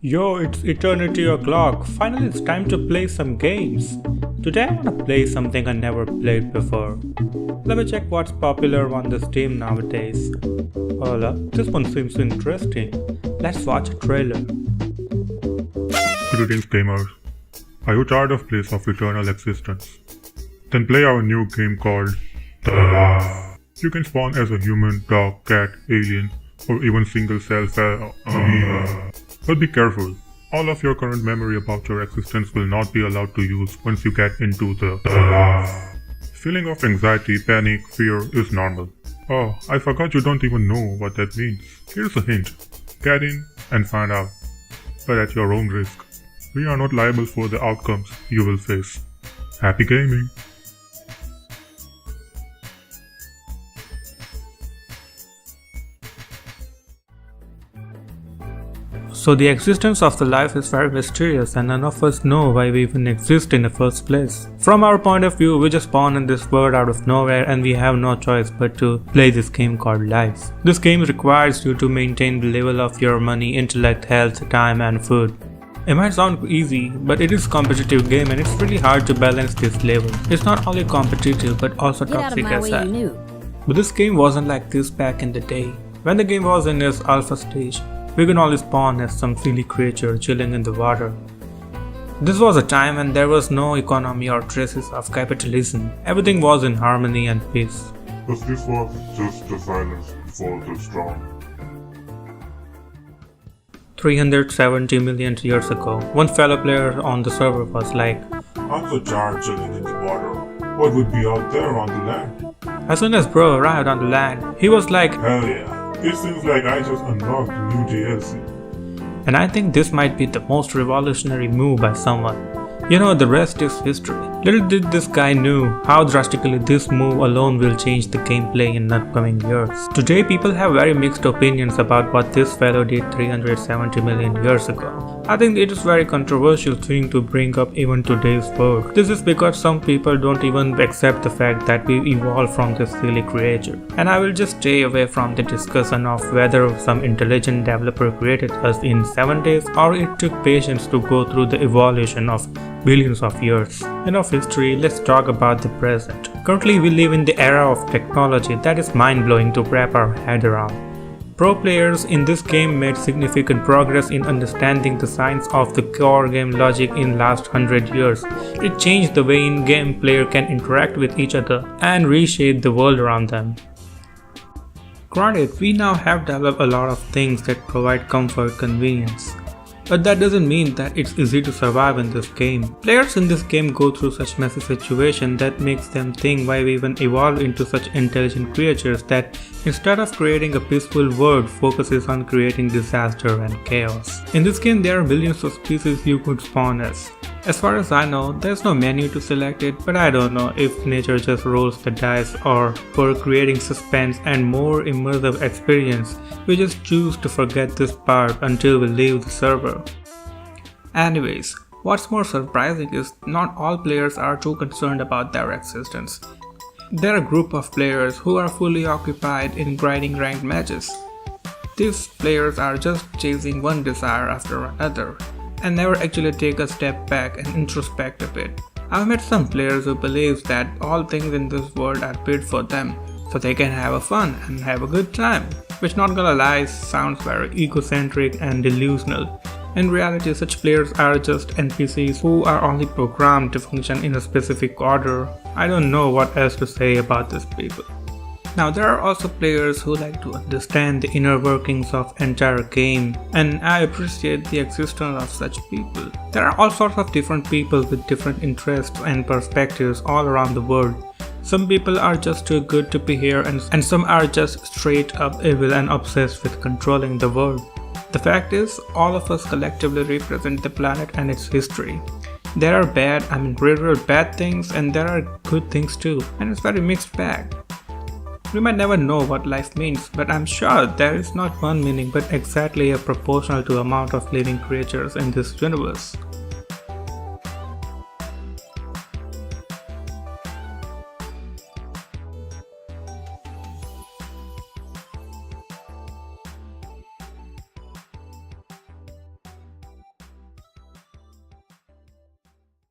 Yo, it's eternity o'clock. Finally, it's time to play some games. Today, I want to play something I never played before. Let me check what's popular on this team nowadays. Hold up, this one seems interesting. Let's watch a trailer. Greetings gamers. Are you tired of Bliss of eternal existence? Then play our new game called The Life. You can spawn as a human, dog, cat, alien, or even single cell amoeba. But be careful. All of your current memory about your existence will not be allowed to use once you get into the Life. Feeling of anxiety, panic, fear is normal. Oh, I forgot you don't even know what that means. Here's a hint. Get in and find out. But at your own risk. We are not liable for the outcomes you will face. Happy gaming! So the existence of the life is very mysterious and none of us know why we even exist in the first place. From our point of view, we just spawn in this world out of nowhere and we have no choice but to play this game called life. This game requires you to maintain the level of your money, intellect, health, time and food. It might sound easy, but it is a competitive game and it's really hard to balance this level. It's not only competitive but also toxic as well. But this game wasn't like this back in the day. When the game was in its alpha stage, we could only spawn as some silly creature chilling in the water. This was a time when there was no economy or traces of capitalism. Everything was in harmony and peace. But this was just the silence before the storm. 370 million years ago, one fellow player on the server was like, I'm so tired chilling in the water. What would be out there on the land? As soon as bro arrived on the land, he was like, hell yeah. It seems like I just unlocked the new DLC. And I think this might be the most revolutionary move by someone. You know, the rest is history. Little did this guy knew how drastically this move alone will change the gameplay in upcoming years. Today people have very mixed opinions about what this fellow did 370 million years ago. I think it is a very controversial thing to bring up even today's world. This is because some people don't even accept the fact that we evolved from this silly creature. And I will just stay away from the discussion of whether some intelligent developer created us in 7 days or it took patience to go through the evolution of billions of years. Enough history, let's talk about the present. Currently we live in the era of technology that is mind-blowing to wrap our head around. Pro players in this game made significant progress in understanding the science of the core game logic in last 100 years. It changed the way in-game player can interact with each other and reshape the world around them. Granted, we now have developed a lot of things that provide comfort, convenience. But that doesn't mean that it's easy to survive in this game. Players in this game go through such messy situations that makes them think why we even evolved into such intelligent creatures that instead of creating a peaceful world focuses on creating disaster and chaos. In this game there are billions of species you could spawn as. As far as I know, there's no menu to select it, but I don't know if nature just rolls the dice or for creating suspense and more immersive experience, we just choose to forget this part until we leave the server. Anyways, what's more surprising is not all players are too concerned about their existence. There are a group of players who are fully occupied in grinding ranked matches. These players are just chasing one desire after another and never actually take a step back and introspect a bit. I've met some players who believe that all things in this world are built for them, so they can have a fun and have a good time, which not gonna lie sounds very egocentric and delusional. In reality, such players are just NPCs who are only programmed to function in a specific order. I don't know what else to say about these people. Now there are also players who like to understand the inner workings of entire game, and I appreciate the existence of such people. There are all sorts of different people with different interests and perspectives all around the world. Some people are just too good to be here and some are just straight up evil and obsessed with controlling the world. The fact is, all of us collectively represent the planet and its history. There are real bad things and there are good things too, and it's very mixed bag. We might never know what life means, but I'm sure there is not one meaning but exactly a proportional to amount of living creatures in this universe.